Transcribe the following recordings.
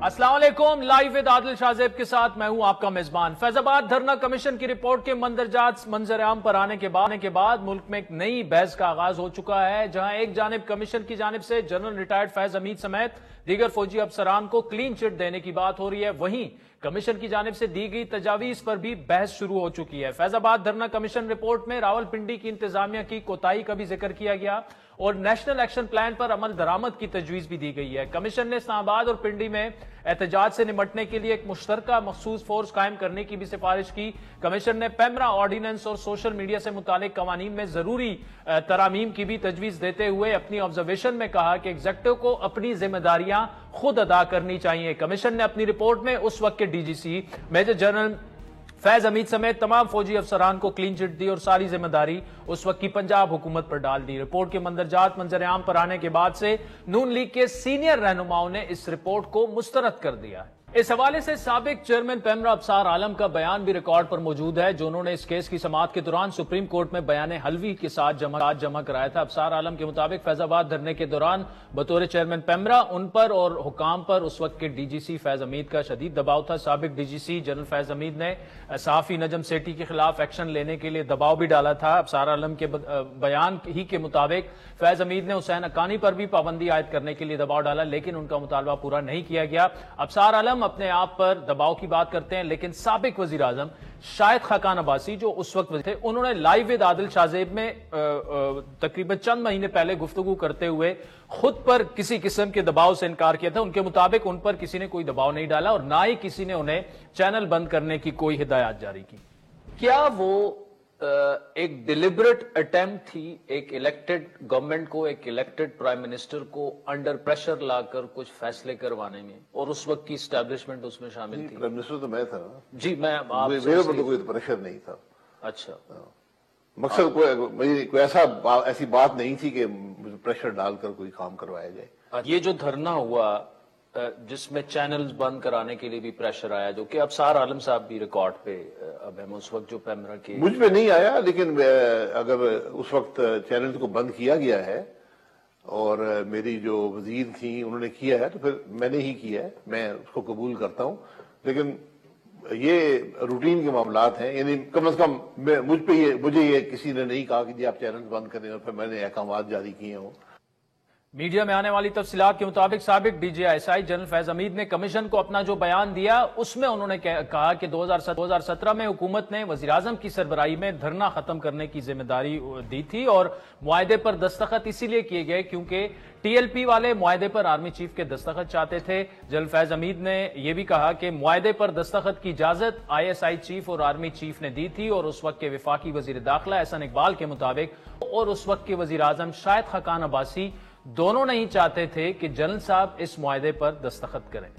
السلام علیکم، live with عادل شاہ کے ساتھ میں ہوں آپ کا میزبان۔ فیض آباد دھرنا کمیشن کی رپورٹ کے مندرجات منظر عام پر آنے کے بعد ملک میں ایک نئی بحث کا آغاز ہو چکا ہے، جہاں ایک جانب کمیشن کی جانب سے جنرل ریٹائرڈ فیض حمید سمیت دیگر فوجی افسران کو کلین چٹ دینے کی بات ہو رہی ہے، وہیں کمیشن کی جانب سے دی گئی تجاویز پر بھی بحث شروع ہو چکی ہے۔ فیض آباد دھرنا کمیشن رپورٹ میں راولپنڈی کی انتظامیہ کی کوتاہی کا بھی ذکر کیا گیا اور نیشنل ایکشن پلان پر عمل درآمد کی تجویز بھی دی گئی ہے۔ کمیشن نے اسلام آباد اور پنڈی میں احتجاج سے نمٹنے کے لیے ایک مشترکہ مخصوص فورس قائم کرنے کی بھی سفارش کی۔ کمیشن نے پیمرا آرڈیننس اور سوشل میڈیا سے متعلق قوانین میں ضروری ترامیم کی بھی تجویز دیتے ہوئے اپنی آبزرویشن میں کہا کہ ایگزیکٹو کو اپنی ذمہ داریاں خود ادا کرنی چاہیے۔ کمیشن نے اپنی رپورٹ میں اس وقت کے ڈی جی سی میجر جنرل فیض حمید سمیت تمام فوجی افسران کو کلین چٹ دی اور ساری ذمہ داری اس وقت کی پنجاب حکومت پر ڈال دی۔ رپورٹ کے مندرجات منظر عام پر آنے کے بعد سے نون لیگ کے سینئر رہنماؤں نے اس رپورٹ کو مسترد کر دیا ہے۔ اس حوالے سے سابق چیئرمین پیمرا ابصار عالم کا بیان بھی ریکارڈ پر موجود ہے، جو انہوں نے اس کیس کی سماعت کے دوران سپریم کورٹ میں بیان حلوی کے ساتھ جمع کرایا تھا۔ ابصار عالم کے مطابق فیض آباد دھرنے کے دوران بطور چیئرمین پیمرا ان پر اور حکام پر اس وقت کے ڈی جی سی فیض حمید کا شدید دباؤ تھا۔ سابق ڈی جی سی جنرل فیض حمید نے صحافی نجم سیٹھی کے خلاف ایکشن لینے کے لیے دباؤ بھی ڈالا تھا۔ ابصار عالم کے بیان ہی کے مطابق فیض حمید نے حسین حقانی پر بھی پابندی عائد کرنے کے لیے دباؤ ڈالا، لیکن ان کا مطالبہ پورا نہیں کیا گیا۔ ابصار عالم اپنے آپ پر دباؤ کی بات کرتے ہیں، لیکن سابق وزیر اعظم شاہد خاقان عباسی جو اس وقت وزیر تھے، انہوں نے لائیو ود عادل شاہ میں تقریباً چند مہینے پہلے گفتگو کرتے ہوئے خود پر کسی قسم کے دباؤ سے انکار کیا تھا۔ ان کے مطابق ان پر کسی نے کوئی دباؤ نہیں ڈالا اور نہ ہی کسی نے انہیں چینل بند کرنے کی کوئی ہدایات جاری کی۔ کیا وہ ایک ڈیلیبریٹ اٹیمپٹ تھی ایک الیکٹڈ گورنمنٹ کو، ایک الیکٹڈ پرائم منسٹر کو انڈر پریشر لا کر کچھ فیصلے کروانے میں، اور اس وقت کی اسٹیبلشمنٹ اس میں شامل تھی؟ پرائم منسٹر تو میں تھا نا جی، میں آپ میرے پر تو کوئی پریشر نہیں تھا۔ اچھا، مقصد کوئی ایسی بات نہیں تھی کہ پریشر ڈال کر کوئی کام کروایا جائے۔ یہ جو دھرنا ہوا جس میں چینلز بند کرانے کے لیے بھی پریشر آیا، جو کہ ابصار عالم صاحب بھی ریکارڈ پہ اب ہم اس وقت جو پیمرا کے مجھ پہ نہیں آیا، لیکن اگر اس وقت چینل کو بند کیا گیا ہے اور میری جو وزیر تھیں انہوں نے کیا ہے تو پھر میں نے ہی کیا ہے، میں اس کو قبول کرتا ہوں۔ لیکن یہ روٹین کے معاملات ہیں، یعنی کم از کم مجھے یہ کسی نے نہیں کہا کہ جی آپ چینل بند کریں اور پھر میں نے احکامات جاری کیے ہوں۔ میڈیا میں آنے والی تفصیلات کے مطابق سابق D G S I general Faiz Hameed نے کمیشن کو اپنا جو بیان دیا اس میں انہوں نے کہا کہ 2017 میں حکومت نے وزیراعظم کی سربراہی میں دھرنا ختم کرنے کی ذمہ داری دی تھی اور معاہدے پر دستخط اسی لیے کیے گئے کیونکہ ٹی ایل پی والے معاہدے پر آرمی چیف کے دستخط چاہتے تھے۔ جنرل فیض حمید نے یہ بھی کہا کہ معاہدے پر دستخط کی اجازت آئی ایس آئی چیف اور آرمی چیف نے دی تھی اور اس وقت کے وفاقی وزیر داخلہ احسن اقبال کے مطابق اور اس وقت کے وزیر اعظم شاہد خاقان عباسی دونوں نہیں چاہتے تھے کہ جنرل صاحب اس معاہدے پر دستخط کریں۔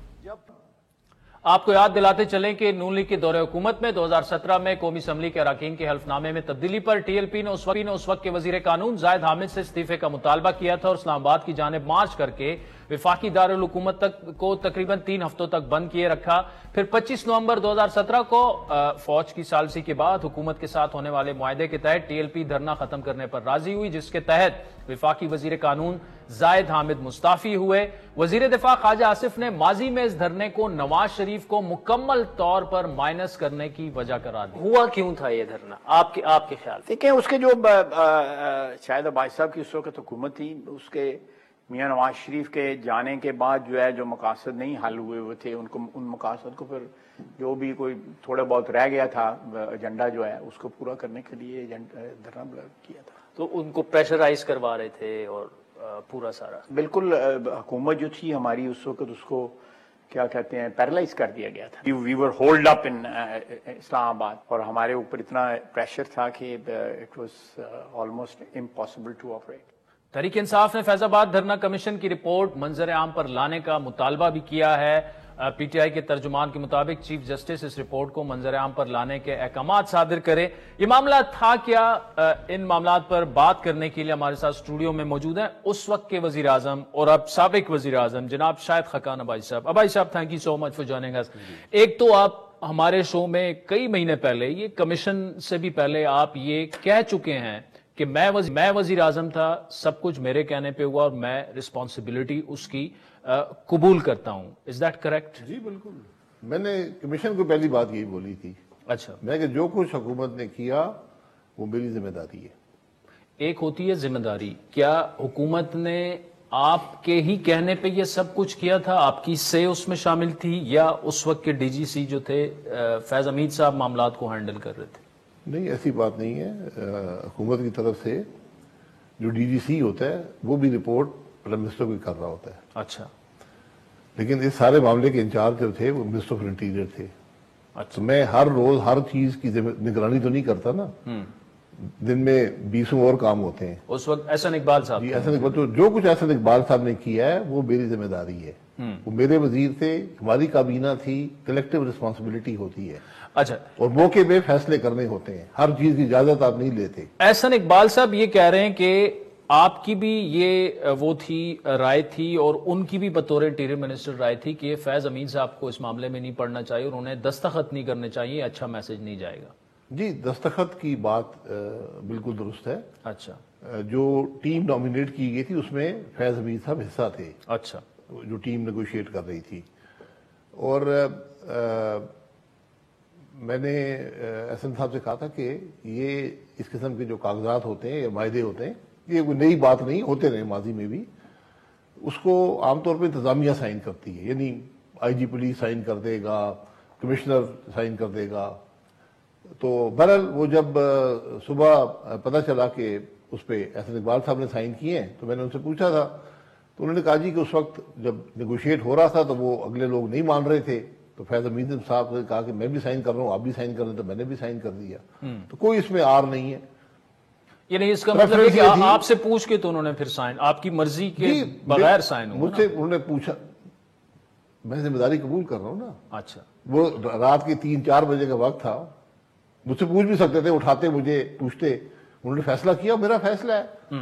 آپ کو یاد دلاتے چلیں کہ نون لیگ کے دور حکومت میں 2017 میں قومی اسمبلی کے اراکین کے حلف نامے میں تبدیلی پر ٹی ایل پی نے اس وقت کے وزیر قانون زاہد حامد سے استعفے کا مطالبہ کیا تھا اور اسلام آباد کی جانب مارچ کر کے وفاقی دارالحکومت کو تقریباً 3 ہفتوں تک بند کیے رکھا۔ پھر 25 نومبر 2017 کو فوج کی ثالثی کے بعد حکومت کے ساتھ ہونے والے معاہدے کے تحت ٹی ایل پی دھرنا ختم کرنے پر راضی ہوئی، جس کے تحت وفاقی وزیر قانون زاہد حامد مستعفی ہوئے۔ وزیر دفاع خواجہ آصف نے ماضی میں اس دھرنے کو نواز شریف کو مکمل طور پر مائنس کرنے کی وجہ قرار دیا۔ ہوا کیوں تھا یہ دھرنا آپ کے خیال؟ دیکھیں، اس کے جو شاہد عباسی صاحب کی اس وقت حکومت تھی، اس کے میاں نواز شریف کے جانے کے بعد جو ہے جو مقاصد نہیں حل ہوئے تھے، ان مقاصد کو پھر جو بھی کوئی تھوڑا بہت رہ گیا تھا ایجنڈا جو ہے اس کو پورا کرنے کے لیے دھرنا کیا تھا۔ تو ان کو پریشرائز کروا رہے تھے اور پورا سارا بالکل حکومت جو تھی ہماری اس وقت اس کو کیا کہتے ہیں پیرالائز کر دیا گیا تھا۔ وی ور ہولڈ اپ ان اسلام آباد اور ہمارے اوپر اتنا پریشر تھا کہ it was almost impossible to operate. Tehreek Insaf نے فیض آباد دھرنا کمیشن کی رپورٹ منظر عام پر لانے کا مطالبہ بھی کیا ہے۔ پی ٹی آئی کے ترجمان کے مطابق چیف جسٹس اس رپورٹ کو منظر عام پر لانے کے احکامات صادر کرے۔ یہ معاملہ تھا کیا؟ ان معاملات پر بات کرنے کے لیے ہمارے ساتھ اسٹوڈیو میں موجود ہیں اس وقت کے وزیر اعظم اور اب سابق وزیر اعظم جناب شاہد خاقان عباسی صاحب۔ عباسی صاحب، thank you so much for joining us. ایک تو آپ ہمارے شو میں کئی مہینے پہلے، یہ کمیشن سے بھی پہلے آپ یہ کہہ چکے ہیں کہ میں وزیر اعظم تھا, سب کچھ میرے کہنے پہ ہوا اور میں رسپانسبلٹی اس کی قبول کرتا ہوں. Is that correct? جی بالکل. میں نے کمیشن کو پہلی بات یہی بولی تھی. اچھا, میں کہ جو کچھ حکومت نے کیا وہ میری ذمہ داری ہے. ایک ہوتی ہے ذمہ داری, کیا حکومت نے آپ کے ہی کہنے پہ یہ سب کچھ کیا تھا؟ آپ کی سے اس میں شامل تھی یا اس وقت کے ڈی جی سی جو تھے فیض حمید صاحب معاملات کو ہینڈل کر رہے تھے؟ نہیں, ایسی بات نہیں ہے. حکومت کی طرف سے جو ڈی جی سی ہوتا ہے وہ بھی رپورٹ پرائم منسٹر کو کر رہا ہوتا ہے. اچھا, لیکن اس سارے معاملے کے انچارج جو تھے وہ منسٹر آف انٹیریئر تھے. اچھا, میں ہر روز ہر چیز کی نگرانی تو نہیں کرتا نا, دن میں 20 اور کام ہوتے ہیں. اس وقت احسن اقبال صاحب جی احسن اقبال, تو جو کچھ احسن اقبال صاحب نے کیا ہے وہ میری ذمہ داری ہے. وہ میرے وزیر تھے, ہماری کابینہ تھی, کلیکٹیو رسپانسبلٹی ہوتی ہے. اچھا, اور موقع پہ فیصلے کرنے ہوتے ہیں, ہر چیز کی اجازت آپ نہیں لیتے. احسن اقبال صاحب یہ کہہ رہے ہیں کہ آپ کی بھی یہ وہ تھی رائے تھی اور ان کی بھی بطور انٹیریئر منسٹر رائے تھی کہ فیض حمید صاحب کو اس معاملے میں نہیں پڑھنا چاہیے اور انہیں دستخط نہیں کرنے چاہیے, اچھا میسج نہیں جائے گا. جی, دستخط کی بات بالکل درست ہے. اچھا, جو ٹیم نامینیٹ کی گئی تھی اس میں فیض حمید صاحب حصہ تھے. اچھا, جو ٹیم نیگوشیٹ کر رہی تھی. اور میں نے احسن صاحب سے کہا تھا کہ یہ اس قسم کے جو کاغذات ہوتے ہیں یا معاہدے ہوتے ہیں یہ کوئی نئی بات نہیں, ہوتے رہے ماضی میں بھی. اس کو عام طور پہ انتظامیہ سائن کرتی ہے, یعنی آئی جی پولیس سائن کر دے گا, کمشنر سائن کر دے گا. تو بہرحال وہ جب صبح پتہ چلا کہ اس پہ احسن اقبال صاحب نے سائن کیے ہیں تو میں نے ان سے پوچھا تھا, تو انہوں نے کہا جی کہ اس وقت جب نیگوشیٹ ہو رہا تھا تو وہ اگلے لوگ نہیں مان رہے تھے, تو فیض حمید صاحب نے کہا کہ میں بھی سائن کر رہا ہوں, آپ بھی سائن کر رہے ہیں, تو میں نے بھی سائن کر دیا. تو کوئی اس میں آر نہیں ہے. یعنی اس کا مطلب ہے کہ آپ سے پوچھ کے تو انہوں نے پھر سائن, آپ کی مرضی کے بغیر سائن ہوا؟ مجھ سے انہوں نے پوچھا, میں ذمہ داری قبول کر رہا ہوں نا. اچھا, وہ رات کے 3-4 بجے کا وقت تھا, مجھ سے پوچھ بھی سکتے تھے, اٹھاتے مجھے پوچھتے. انہوں نے فیصلہ کیا, میرا فیصلہ ہے.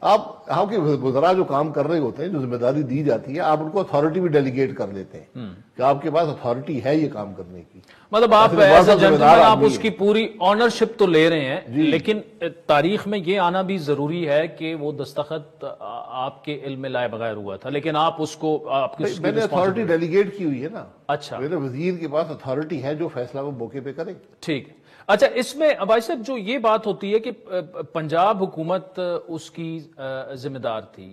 آپ کے وزراء جو کام کر رہے ہوتے ہیں, جو ذمہ داری دی جاتی ہے, آپ ان کو اتھارٹی بھی ڈیلیگیٹ کر لیتے ہیں کہ آپ کے پاس اتھارٹی ہے یہ کام کرنے کی. مطلب آپ ایز اے جنٹلمین آپ اس کی پوری آنرشپ تو لے رہے ہیں, لیکن تاریخ میں یہ آنا بھی ضروری ہے کہ وہ دستخط آپ کے علم میں لائے بغیر ہوا تھا, لیکن آپ اس کو میں نے اتھارٹی ڈیلیگیٹ کی ہوئی ہے نا. اچھا, میرے وزیر کے پاس اتھارٹی ہے جو فیصلہ وہ موقع پہ کرے. ٹھیک. اچھا, اس میں بھائی صاحب جو یہ بات ہوتی ہے کہ پنجاب حکومت اس کی ذمہ دار تھی,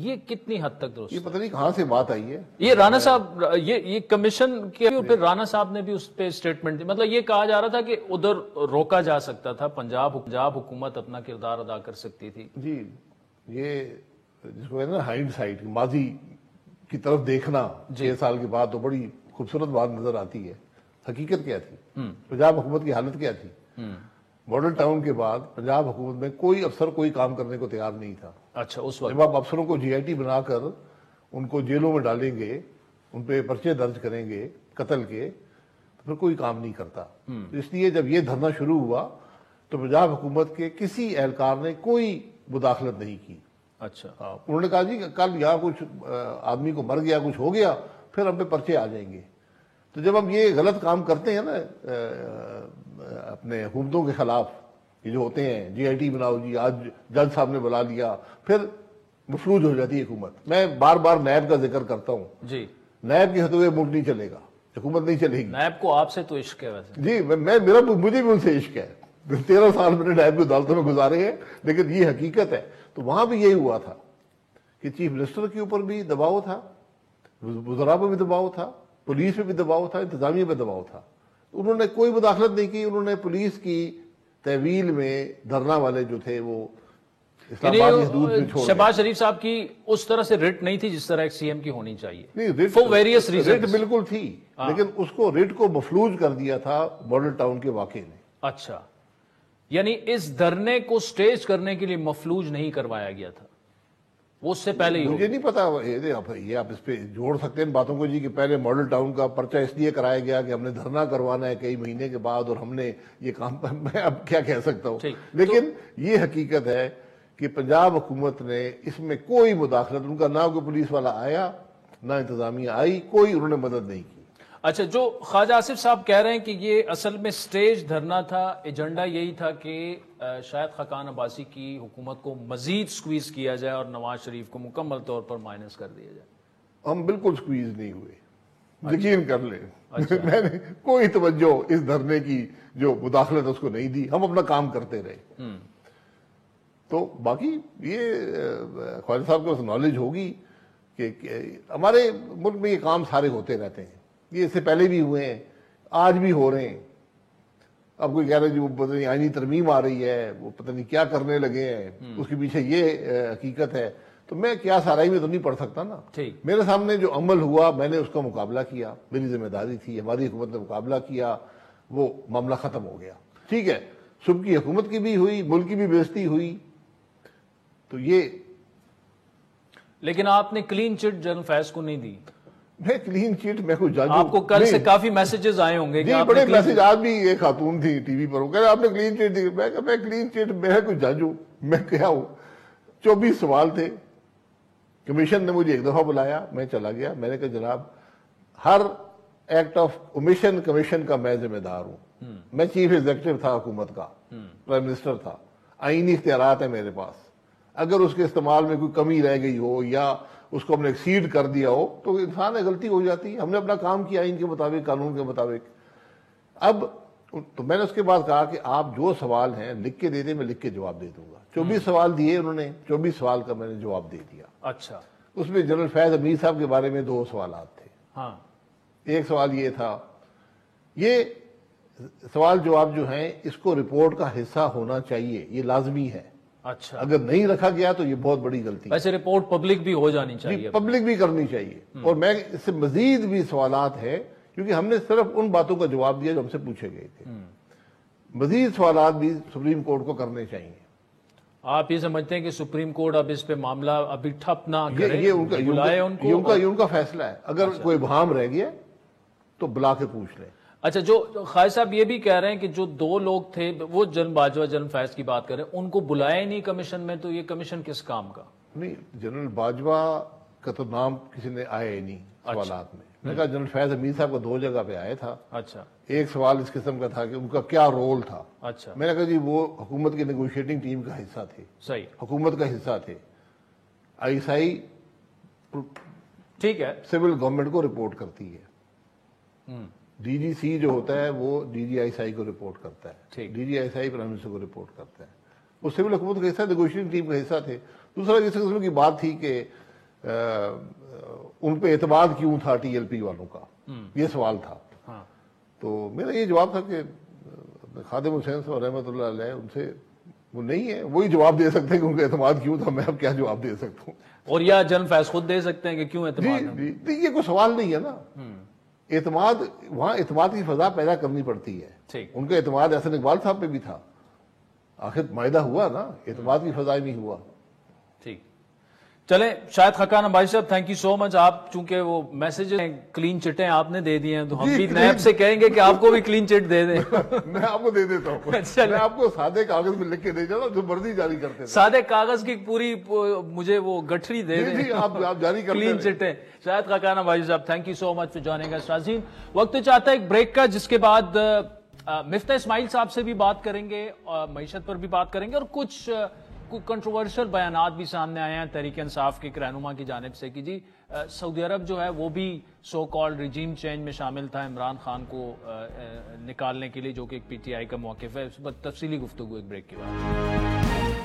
یہ کتنی حد تک درست؟ یہ پتہ نہیں کہاں سے بات آئی ہے. یہ رانا صاحب, یہ کمیشن کے اور پھر رانا صاحب نے بھی اس پہ سٹیٹمنٹ دی. مطلب یہ کہا جا رہا تھا کہ ادھر روکا جا سکتا تھا, پنجاب حکومت اپنا کردار ادا کر سکتی تھی. جی, یہ جس کو کہتے ہیں نا ہائنڈ سائٹ, ماضی کی طرف دیکھنا 6 سال کے بعد, تو بڑی خوبصورت بات نظر آتی ہے. حقیقت کیا تھی, پنجاب حکومت کی حالت کیا تھی؟ ماڈل ٹاؤن کے بعد پنجاب حکومت میں کوئی افسر کوئی کام کرنے کو تیار نہیں تھا. اچھا, اس وقت جب آپ افسروں کو جی آئی ٹی بنا کر ان کو جیلوں میں ڈالیں گے, ان پہ پرچے درج کریں گے قتل کے, تو پھر کوئی کام نہیں کرتا. تو اس لیے جب یہ دھرنا شروع ہوا تو پنجاب حکومت کے کسی اہلکار نے کوئی مداخلت نہیں کی. اچھا, انہوں نے کہا جی کہ کل یہاں کچھ آدمی کو مر گیا, کچھ ہو گیا, پھر ہم پہ پرچے آ جائیں گے. تو جب ہم یہ غلط کام کرتے ہیں نا اپنے حکومتوں کے خلاف, یہ جو ہوتے ہیں جی آئی ٹی بناؤ جی, آج جج صاحب نے بلا لیا, پھر مفلوج ہو جاتی ہے حکومت. میں بار بار نیب کا ذکر کرتا ہوں. جی, نیب کے ہوتے ہوئے ملک نہیں چلے گا, حکومت نہیں چلے گی. نیب کو آپ سے تو عشق ہے ویسے. جی, مجھے بھی ان سے عشق ہے. 13 سال میں نے نیب کی عدالتوں میں گزارے ہیں, لیکن یہ حقیقت ہے. تو وہاں بھی یہی ہوا تھا کہ چیف منسٹر کے اوپر بھی دباؤ تھا, وزراء پہ بھی دباؤ تھا, پولیس پہ بھی دباؤ تھا, انتظامیہ پہ دباؤ تھا. انہوں نے کوئی مداخلت نہیں کی. انہوں نے پولیس کی تحویل میں دھرنا والے جو تھے وہ اسلام آباد کی حدود میں چھوڑ گئے. شہباز شریف صاحب کی اس طرح سے ریٹ نہیں تھی جس طرح ایک سی ایم کی ہونی چاہیے. نہیں, فور ویریس ریزنز. ریٹ بالکل تھی, لیکن اس کو ریٹ کو مفلوج کر دیا تھا ماڈل ٹاؤن کے واقعے نے. اچھا, یعنی اس دھرنے کو سٹیج کرنے کے لیے مفلوج نہیں کروایا گیا تھا, وہ اس سے پہلے ہی. مجھے نہیں پتا, یہ آپ اس پہ جوڑ سکتے ہیں باتوں کو جی کہ پہلے ماڈل ٹاؤن کا پرچہ اس لیے کرایا گیا کہ ہم نے دھرنا کروانا ہے کئی مہینے کے بعد, اور ہم نے یہ کام, میں اب کیا کہہ سکتا ہوں. لیکن یہ حقیقت ہے کہ پنجاب حکومت نے اس میں کوئی مداخلت, ان کا نہ کوئی پولیس والا آیا, نہ انتظامیہ آئی, کوئی انہوں نے مدد نہیں کی. اچھا، جو خواجہ آصف صاحب کہہ رہے ہیں کہ یہ اصل میں سٹیج دھرنا تھا، ایجنڈا یہی تھا کہ شاہد خاقان عباسی کی حکومت کو مزید سکویز کیا جائے اور نواز شریف کو مکمل طور پر مائنس کر دیا جائے. ہم بالکل سکویز نہیں ہوئے، یقین کر لیں. میں نے کوئی توجہ اس دھرنے کی جو مداخلت اس کو نہیں دی، ہم اپنا کام کرتے رہے. تو باقی یہ خواجہ صاحب کو نالج ہوگی کہ ہمارے ملک میں یہ کام سارے ہوتے رہتے ہیں، یہ اس سے پہلے بھی ہوئے ہیں، آج بھی ہو رہے ہیں. اب کوئی کہہ رہے جو پتہ نہیں آئینی ترمیم آ رہی ہے، وہ پتہ نہیں کیا کرنے لگے ہیں، اس کے پیچھے یہ حقیقت ہے. تو میں کیا سارائی میں تو نہیں پڑھ سکتا نا. میرے سامنے جو عمل ہوا میں نے اس کا مقابلہ کیا، میری ذمہ داری تھی، ہماری حکومت نے مقابلہ کیا، وہ معاملہ ختم ہو گیا. ٹھیک ہے، صبح کی حکومت کی بھی ہوئی، ملک کی بھی بے عزتی ہوئی. تو یہ لیکن آپ نے کلین چٹ جنرل فیض کو نہیں دی. میں کلین چٹ میں کوئی جج، آپ کو کل سے کافی میسیجز آئے ہوں گے کہ بڑے میسج. آج بھی ایک خاتون تھی ٹی وی پر، وہ کہہ رہے آپ نے کلین چٹ دی. میں کلین چٹ، میں کوئی جج ہوں؟ میں کیا ہوں؟ 24 سوال تھے. کمیشن نے مجھے ایک دفعہ بلایا، میں چلا گیا. میں نے کہا جناب ہر ایکٹ آف اومیشن کمیشن کا میں ذمہ دار ہوں. میں چیف ایگزیکٹو تھا حکومت کا، پرائم منسٹر تھا، آئینی اختیارات ہیں میرے پاس. اگر اس کے استعمال میں کوئی کمی رہ گئی ہو یا اس کو ہم نے ایکسیڈ کر دیا ہو تو انسان ہے، غلطی ہو جاتی ہے. ہم نے اپنا کام کیا آئین کے مطابق، قانون کے مطابق. اب تو میں نے اس کے بعد کہا کہ آپ جو سوال ہیں لکھ کے دے دیں، میں لکھ کے جواب دے دوں گا. 24 سوال دیے انہوں نے، 24 سوال کا میں نے جواب دے دیا. اچھا، اس میں جنرل فیض امیر صاحب کے بارے میں 2 سوالات تھے. ہاں، ایک سوال یہ تھا، یہ سوال جواب جو ہیں اس کو رپورٹ کا حصہ ہونا چاہیے، یہ لازمی ہے. اچھا، اگر نہیں رکھا گیا تو یہ بہت بڑی غلطی ہے. ویسے رپورٹ پبلک بھی ہو جانی چاہیے، پبلک بھی کرنی چاہیے. اور میں اس سے مزید بھی سوالات ہیں، کیونکہ ہم نے صرف ان باتوں کا جواب دیا جو ہم سے پوچھے گئے تھے. مزید سوالات بھی سپریم کورٹ کو کرنے چاہیے. آپ یہ سمجھتے ہیں کہ سپریم کورٹ اب اس پہ معاملہ ابھی ٹھپ نہ کرے؟ یہ ان کا فیصلہ ہے. اگر کوئی ابہام رہ گیا تو بلا کے پوچھ لیں. اچھا، جو خواجہ صاحب یہ بھی کہہ رہے ہیں کہ جو 2 لوگ تھے، وہ جنرل باجوہ، جنرل فیض کی بات کریں، ان کو بلایا نہیں کمیشن میں، تو یہ کمیشن کس کام کا؟ نہیں، جنرل باجوہ کا تو نام کسی نے آیا ہی نہیں سوالات میں. میں نے کہا جنرل فیض امیر صاحب کو 2 جگہ پہ آیا تھا. اچھا، ایک سوال اس قسم کا تھا کہ ان کا کیا رول تھا. اچھا، میں نے کہا جی وہ حکومت کی نیگوشیٹنگ ٹیم کا حصہ تھے، صحیح، حکومت کا حصہ تھے. آئی ایس آئی ٹھیک ہے، سول گورنمنٹ کو رپورٹ کرتی ہے. ڈی جی سی جو ہوتا ہے وہ ڈی جی آئی ایس آئی کو رپورٹ کرتا ہے. D G I S I prime minister کو رپورٹ کرتا ہے. وہ سول حکومت کا حصہ، نیگوشیٹنگ ٹیم کا حصہ تھے. دوسرا اس قسم کی بات تھی کہ ان پہ اعتماد کیوں تھا ٹی ایل پی والوں کا، یہ سوال تھا. تو میرا یہ جواب تھا کہ خادم حسین صاحب رحمۃ اللہ علیہ ان سے وہ نہیں ہے، وہی جواب دے سکتے ہیں کہ ان کا اعتماد کیوں تھا. میں اب کیا جواب دے سکتا ہوں؟ اور یا جنرل فیض خود دے سکتے ہیں کہ کیوں اعتماد؟ جی، یہ کوئی سوال نہیں ہے نا. اعتماد، وہاں اعتماد کی فضا پیدا کرنی پڑتی ہے. ان کا اعتماد احسن اقبال صاحب پہ بھی تھا. آخر معاہدہ ہوا نا، اعتماد کی فضا نہیں ہوا. ٹھیک، چلیں شاہد خاقان عباسی صاحب، تھینک یو سو مچ. آپ چونکہ وہ میسج کلین چٹیں آپ نے دے دی ہیں تو ہم بھی نیب سے کہیں گے کہ آپ کو بھی کلین چٹ دے دیں. میں آپ کو دے دیتا ہوں. میں آپ کو سادے کاغذ میں لکھ کے دے جاتا، جو مرضی جاری کرتے ہیں. سادے کاغذ کی پوری مجھے وہ گٹھڑی دے دیں، آپ جاری کرتے کلین چٹیں. شاہد خاقان عباسی صاحب، thank you so much for joining us. ناظرین، وقت چاہتا ہے ایک بریک کا، جس کے بعد مفتاح اسماعیل صاحب سے بھی بات کریں گے، معیشت پر بھی بات کریں گے، اور کچھ کنٹروورشل بیانات بھی سامنے آئے ہیں تحریک انصاف کے ایک رہنما کی جانب سے کہ جی سعودی عرب جو ہے وہ بھی سو کالڈ ریجیم چینج میں شامل تھا عمران خان کو نکالنے کے لیے، جو کہ ایک پی ٹی آئی کا موقف ہے. اس پر تفصیلی گفتگو ایک بریک کے بعد.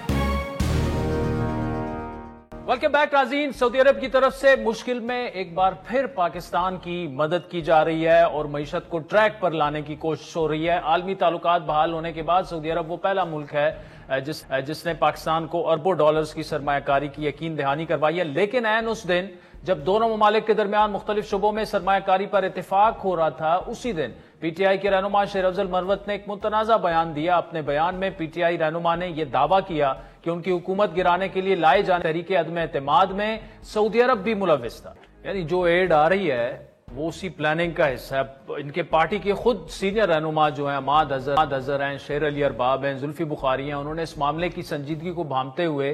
ویلکم بیک ناظرین. سعودی عرب کی طرف سے مشکل میں ایک بار پھر پاکستان کی مدد کی جا رہی ہے اور معیشت کو ٹریک پر لانے کی کوشش ہو رہی ہے. عالمی تعلقات بحال ہونے کے بعد سعودی عرب وہ پہلا ملک ہے جس نے پاکستان کو اربوں ڈالرز کی سرمایہ کاری کی یقین دہانی کروائی ہے. لیکن عین اس دن جب دونوں ممالک کے درمیان مختلف شعبوں میں سرمایہ کاری پر اتفاق ہو رہا تھا، اسی دن پی ٹی آئی کے رہنما شیر افضل مروت نے ایک متنازع بیان دیا. اپنے بیان میں پی ٹی آئی رہنما نے یہ دعویٰ کیا کہ ان کی حکومت گرانے کے لیے لائے جانے تحریک عدم اعتماد میں سعودی عرب بھی ملوث تھا. یعنی جو ایڈ آ رہی ہے وہ اسی پلاننگ کا حصہ ہے. ان کے پارٹی کے خود سینئر رہنما جو ہیں عماد اظہر ہیں، شیر علی ارباب ہیں، زلفی بخاری ہیں، انہوں نے اس معاملے کی سنجیدگی کو بھانپتے ہوئے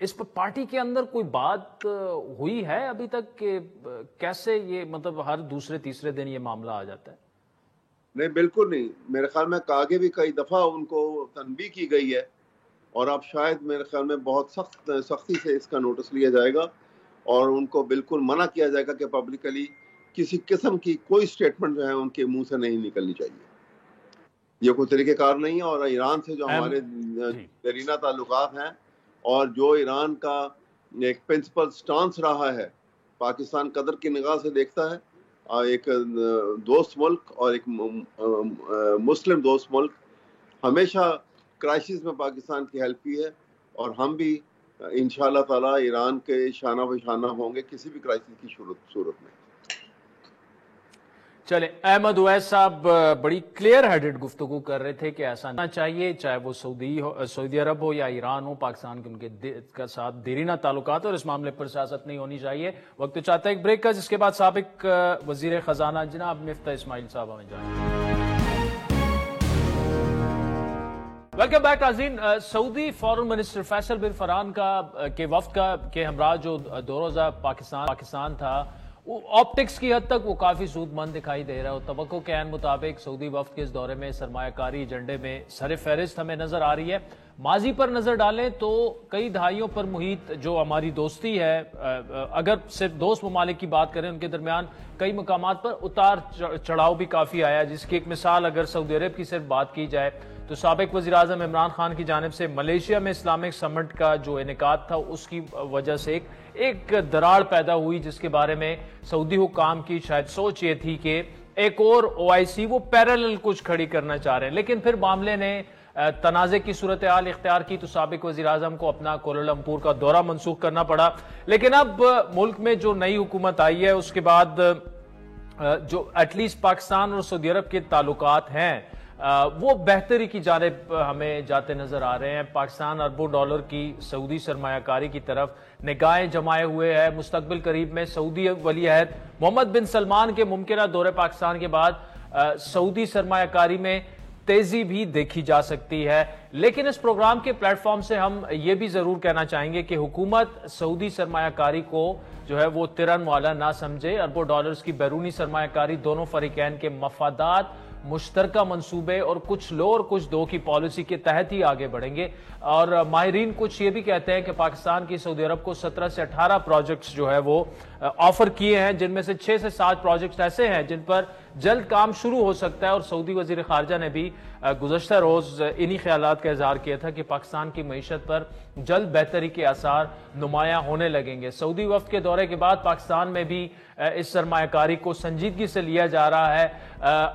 اس پر پارٹی کے اندر کوئی بات ہوئی ہے ابھی تک کہ کیسے یہ مطلب ہر دوسرے تیسرے دن یہ معاملہ آ جاتا ہے؟ نہیں بالکل نہیں، میرے خیال میں آگے بھی کئی دفعہ ان کو تنبیہ کی گئی ہے، اور اب شاید میرے خیال میں بہت سختی سے اس کا نوٹس لیا جائے گا اور ان کو بالکل منع کیا جائے گا کہ پبلکلی کسی قسم کی کوئی سٹیٹمنٹ جو ہے ان کے منہ سے نہیں نکلنی چاہیے. یہ کوئی طریقہ کار نہیں ہے. اور ایران سے جو ہمارے دیرینہ تعلقات ہیں اور جو ایران کا ایک پرنسپل سٹانس رہا ہے، پاکستان قدر کی نگاہ سے دیکھتا ہے، ایک دوست ملک اور ایک مسلم دوست ملک، ہمیشہ کرائسس میں پاکستان کی ہیلپ کی ہے، اور ہم بھی انشاءاللہ تعالی ایران کے شانہ بشانہ ہوں گے کسی بھی کرائسس کی صورت میں. چلیں، احمد اویس صاحب بڑی کلیئر ہیڈڈ گفتگو کر رہے تھے کہ ایسا نہ چاہیے، چاہے وہ سعودی عرب ہو یا ایران ہو، پاکستان کے ان کے ساتھ دیرینہ تعلقات اور اس معاملے پر سیاست نہیں ہونی چاہیے. وقت چاہتا ہے ایک بریک کا، جس کے بعد سابق وزیر خزانہ جناب مفتاح اسماعیل صاحب ہمیں جائیں. ویلکم بیک ناظرین. سعودی فارن منسٹر فیصل بن فرحان کے وفد کے ہمراہ جو دو روزہ پاکستان تھا، آپٹکس کی حد تک وہ کافی سود مند دکھائی دے رہا ہے. توقع کے عین مطابق سعودی وفد کے اس دورے میں سرمایہ کاری ایجنڈے میں سر فہرست ہمیں نظر آ رہی ہے. ماضی پر نظر ڈالیں تو کئی دہائیوں پر محیط جو ہماری دوستی ہے، اگر صرف دوست ممالک کی بات کریں، ان کے درمیان کئی مقامات پر اتار چڑھاؤ بھی کافی آیا، جس کی ایک مثال اگر سعودی عرب کی صرف بات کی جائے تو سابق وزیراعظم عمران خان کی جانب سے ملیشیا میں اسلامک سمٹ کا جو انعقاد تھا، اس کی وجہ سے ایک دراڑ پیدا ہوئی، جس کے بارے میں سعودی حکام کی شاید سوچ یہ تھی کہ ایک اور OIC وہ پیرالل کچھ کھڑی کرنا چاہ رہے ہیں. لیکن پھر معاملے نے تنازع کی صورتحال اختیار کی تو سابق وزیراعظم کو اپنا کوالالمپور کا دورہ منسوخ کرنا پڑا. لیکن اب ملک میں جو نئی حکومت آئی ہے، اس کے بعد جو ایٹ لیسٹ پاکستان اور سعودی عرب کے تعلقات ہیں وہ بہتری کی جانب ہمیں جاتے نظر آ رہے ہیں. پاکستان اربوں ڈالر کی سعودی سرمایہ کاری کی طرف نگاہیں جمائے ہوئے ہے. مستقبل قریب میں سعودی ولی عہد محمد بن سلمان کے ممکنہ دورے پاکستان کے بعد سعودی سرمایہ کاری میں تیزی بھی دیکھی جا سکتی ہے. لیکن اس پروگرام کے پلیٹ فارم سے ہم یہ بھی ضرور کہنا چاہیں گے کہ حکومت سعودی سرمایہ کاری کو جو ہے وہ ترن والا نہ سمجھے. اربوں ڈالرز کی بیرونی سرمایہ کاری دونوں فریقین کے مفادات، مشترکہ منصوبے اور کچھ لو اور کچھ دو کی پالیسی کے تحت ہی آگے بڑھیں گے. اور ماہرین کچھ یہ بھی کہتے ہیں کہ پاکستان کی سعودی عرب کو 17 سے 18 پروجیکٹس جو ہے وہ آفر کیے ہیں، جن میں سے 6 سے 7 پروجیکٹس ایسے ہیں جن پر جلد کام شروع ہو سکتا ہے. اور سعودی وزیر خارجہ نے بھی گزشتہ روز انہی خیالات کا اظہار کیا تھا کہ پاکستان کی معیشت پر جلد بہتری کے آثار نمایاں ہونے لگیں گے. سعودی وفد کے دورے کے بعد پاکستان میں بھی اس سرمایہ کاری کو سنجیدگی سے لیا جا رہا ہے.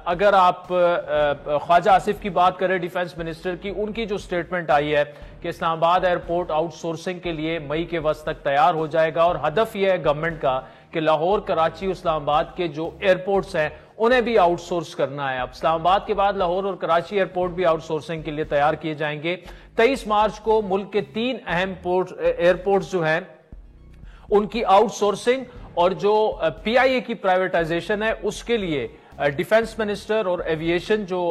اگر آپ خواجہ آصف کی بات کریں، ڈیفنس منسٹر کی، ان کی جو سٹیٹمنٹ آئی ہے کہ اسلام آباد ایئرپورٹ آؤٹ سورسنگ کے لیے مئی کے وسط تک تیار ہو جائے گا، اور ہدف یہ ہے گورنمنٹ کا کہ لاہور، کراچی، اسلام آباد کے جو ایئرپورٹس ہیں انہیں بھی آؤٹ سورس کرنا ہے. اب اسلام آباد کے بعد لاہور اور کراچی ایئرپورٹ بھی آؤٹ سورسنگ کے لیے تیار کیے جائیں گے. 23 مارچ کو ملک کے 3 اہم ایئرپورٹس جو ہیں ان کی آؤٹ سورسنگ اور جو PIA کی پرائیویٹائزیشن ہے اس کے لیے ڈیفنس منسٹر اور ایوییشن جو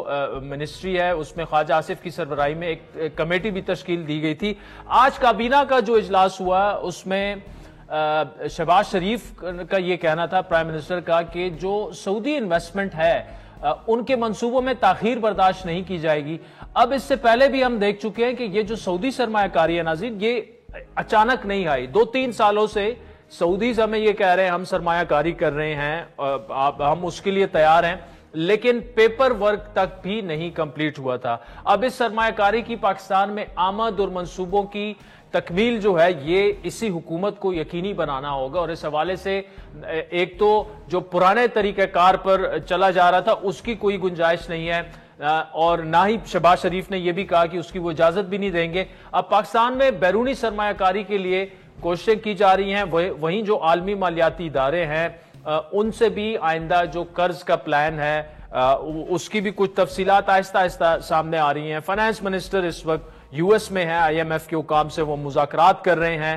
منسٹری ہے اس میں خواجہ آصف کی سربراہی میں ایک کمیٹی بھی تشکیل دی گئی تھی. آج کابینہ کا جو اجلاس ہوا اس میں شہباز شریف کا یہ کہنا تھا، پرائم منسٹر کا، کہ جو سعودی انویسٹمنٹ ہے ان کے منصوبوں میں تاخیر برداشت نہیں کی جائے گی. اب اس سے پہلے بھی ہم دیکھ چکے ہیں کہ یہ جو سعودی سرمایہ کاری ہے ناظرین، یہ اچانک نہیں آئی. 2-3 سالوں سے سعودیز ہمیں یہ کہہ رہے ہیں ہم سرمایہ کاری کر رہے ہیں، ہم اس کے لیے تیار ہیں، لیکن پیپر ورک تک بھی نہیں کمپلیٹ ہوا تھا. اب اس سرمایہ کاری کی پاکستان میں آمد اور منصوبوں کی تکمیل جو ہے یہ اسی حکومت کو یقینی بنانا ہوگا. اور اس حوالے سے ایک تو جو پرانے طریقہ کار پر چلا جا رہا تھا اس کی کوئی گنجائش نہیں ہے، اور نہ ہی شہباز شریف نے یہ بھی کہا کہ اس کی وہ اجازت بھی نہیں دیں گے. اب پاکستان میں بیرونی سرمایہ کاری کے لیے کوششیں کی جا رہی ہیں، وہیں جو عالمی مالیاتی ادارے ہیں ان سے بھی آئندہ جو قرض کا پلان ہے اس کی بھی کچھ تفصیلات آہستہ آہستہ سامنے آ رہی ہیں. فائنانس منسٹر اس وقت US میں ہے، IMF کے حکام سے وہ مذاکرات کر رہے ہیں.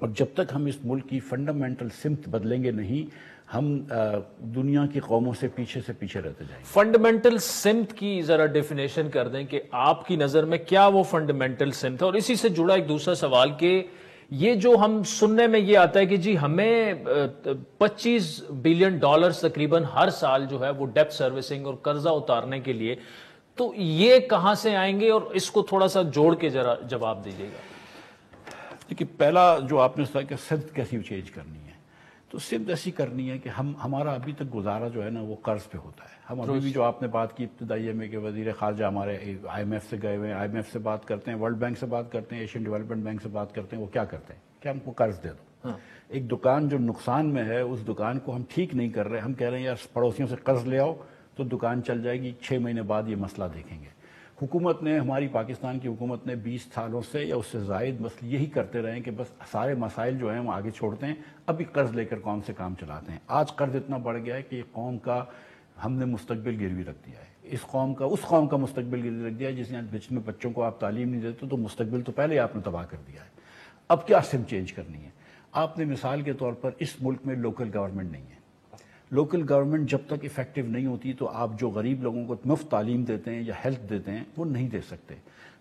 اور جب تک ہم اس ملک کی فنڈامنٹل سمت بدلیں گے نہیں، ہم دنیا کی قوموں سے پیچھے رہتے جائیں گے۔ فنڈامنٹل سمت کی ذرا ڈیفینیشن کر دیں کہ آپ کی نظر میں کیا وہ فنڈامنٹل سمت ہے، اور اسی سے جڑا ایک دوسرا سوال کہ یہ جو ہم سننے میں یہ آتا ہے کہ جی ہمیں $25 بلین تقریباً ہر سال جو ہے وہ ڈیپٹ سروسنگ اور قرضہ اتارنے کے لیے، تو یہ کہاں سے آئیں گے، اور اس کو تھوڑا سا جوڑ کے ذرا جواب دیجیے گا۔ دیکھیے، پہلا جو آپ نے کہا کہ سمت کیسی چینج کرنی ہے، تو سمت ایسی کرنی ہے کہ ہمارا ابھی تک گزارا جو ہے نا وہ قرض پہ ہوتا ہے۔ ہم ابھی بھی جو آپ نے بات کی ابتدائیے میں کہ وزیر خارجہ ہمارے IMF سے گئے ہوئے ہیں، IMF سے بات کرتے ہیں، ورلڈ بینک سے بات کرتے ہیں، ایشین ڈیولپمنٹ بینک سے بات کرتے ہیں، وہ کیا کرتے ہیں کہ ہم کو قرض دے دو۔ ایک دکان جو نقصان میں ہے اس دکان کو ہم ٹھیک نہیں کر رہے، ہم کہہ رہے ہیں یار پڑوسیوں سے قرض لے آؤ تو دکان چل جائے گی، 6 مہینے بعد یہ مسئلہ دیکھیں گے۔ حکومت نے، ہماری پاکستان کی حکومت نے 20 سالوں سے یا اس سے زائد بس یہی کرتے رہے ہیں کہ بس سارے مسائل جو ہیں وہ آگے چھوڑتے ہیں، ابھی قرض لے کر قوم سے کام چلاتے ہیں۔ آج قرض اتنا بڑھ گیا ہے کہ قوم کا ہم نے مستقبل گروی رکھ دیا ہے، اس قوم کا مستقبل گروی رکھ دیا ہے جس میں بچوں کو آپ تعلیم نہیں دیتے تو مستقبل تو پہلے آپ نے تباہ کر دیا ہے۔ اب کیا سم چینج کرنی ہے؟ آپ نے مثال کے طور پر اس ملک میں لوکل گورنمنٹ نہیں ہے۔ لوکل گورنمنٹ جب تک ایفیکٹو نہیں ہوتی تو آپ جو غریب لوگوں کو مفت تعلیم دیتے ہیں یا ہیلتھ دیتے ہیں وہ نہیں دے سکتے۔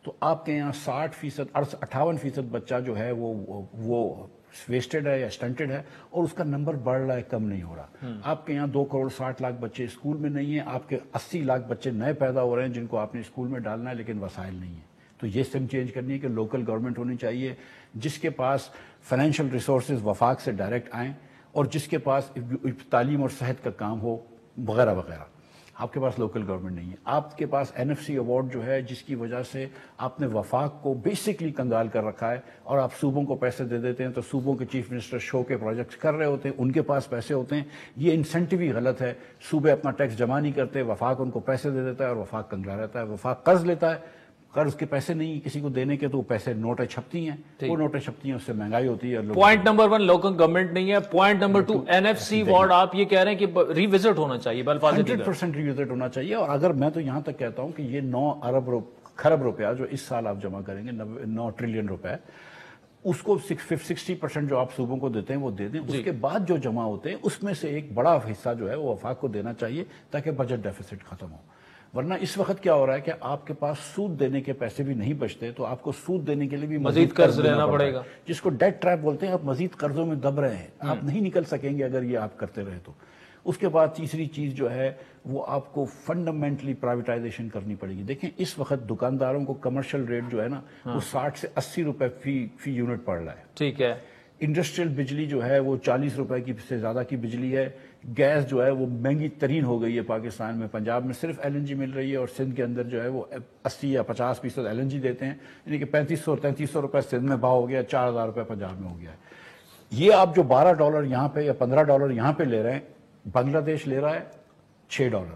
تو آپ کے یہاں 58% بچہ جو ہے وہ ویسٹڈ ہے یا اسٹنٹڈ ہے، اور اس کا نمبر بڑھ رہا ہے، کم نہیں ہو رہا۔ آپ کے یہاں 2.60 کروڑ بچے اسکول میں نہیں ہیں، آپ کے 80 لاکھ بچے نئے پیدا ہو رہے ہیں جن کو آپ نے اسکول میں ڈالنا ہے لیکن وسائل نہیں ہیں۔ تو یہ سم چینج کرنی ہے کہ لوکل گورنمنٹ ہونی چاہیے جس کے پاس فائنینشیل ریسورسز وفاق سے ڈائریکٹ آئیں، اور جس کے پاس تعلیم اور صحت کا کام ہو وغیرہ وغیرہ۔ آپ کے پاس لوکل گورنمنٹ نہیں ہے۔ آپ کے پاس NFC ایوارڈ جو ہے جس کی وجہ سے آپ نے وفاق کو بیسکلی کنگال کر رکھا ہے، اور آپ صوبوں کو پیسے دے دیتے ہیں تو صوبوں کے چیف منسٹر شو کے پروجیکٹس کر رہے ہوتے ہیں، ان کے پاس پیسے ہوتے ہیں۔ یہ انسینٹیو ہی غلط ہے، صوبے اپنا ٹیکس جمع نہیں کرتے، وفاق ان کو پیسے دے دیتا ہے اور وفاق کنگلا رہتا ہے۔ وفاق قرض لیتا ہے، قرض کے پیسے نہیں کسی کو دینے کے، تو وہ پیسے نوٹیں چھپتی ہیں، وہ نوٹیں چھپتی ہیں، اس سے مہنگائی ہوتی ہے۔ پوائنٹ نمبر 1 لوکل گورنمنٹ نہیں ہے۔ پوائنٹ نمبر 2 NFC ایوارڈ آپ یہ کہہ رہے ہیں کہ ریوزٹ ہونا چاہیے، 100% ریوزٹ ہونا چاہیے۔ اور اگر میں تو یہاں تک کہتا ہوں کہ یہ 9 کھرب روپیہ جو اس سال آپ جمع کریں گے، 9 ٹریلین روپے، اس کو 60% جو آپ صوبوں کو دیتے ہیں وہ دے دیں۔ اس کے بعد جو جمع ہوتے ہیں اس میں سے ایک بڑا حصہ جو ہے وہ وفاق کو دینا چاہیے تاکہ بجٹ ڈیفیسٹ ختم ہو۔ ورنہ اس وقت کیا ہو رہا ہے کہ آپ کے پاس سود دینے کے پیسے بھی نہیں بچتے، تو آپ کو سود دینے کے لیے بھی مزید قرض لینا پڑے گا، جس کو ڈیٹ ٹریپ بولتے ہیں۔ آپ مزید قرضوں میں دب رہے ہیں، آپ نہیں نکل سکیں گے اگر یہ آپ کرتے رہے تو۔ اس کے بعد تیسری چیز جو ہے وہ آپ کو فنڈامنٹلی پرائیویٹائزیشن کرنی پڑے گی۔ دیکھیں اس وقت دکانداروں کو کمرشل ریٹ جو ہے نا وہ 60 سے 80 روپے فی یونٹ پڑ رہا ہے، ٹھیک ہے۔ انڈسٹریل بجلی جو ہے وہ 40 روپے کی سے زیادہ کی بجلی ہے۔ گیس جو ہے وہ مہنگی ترین ہو گئی ہے پاکستان میں۔ پنجاب میں صرف LNG مل رہی ہے، اور سندھ کے اندر جو ہے وہ 80 یا 50% LNG دیتے ہیں، یعنی کہ 3500-3300 روپے سندھ میں بھاؤ ہو گیا، 4000 روپے پنجاب میں ہو گیا ہے۔ یہ آپ جو $12 یہاں پہ یا $15 یہاں پہ لے رہے ہیں، بنگلہ دیش لے رہا ہے $6،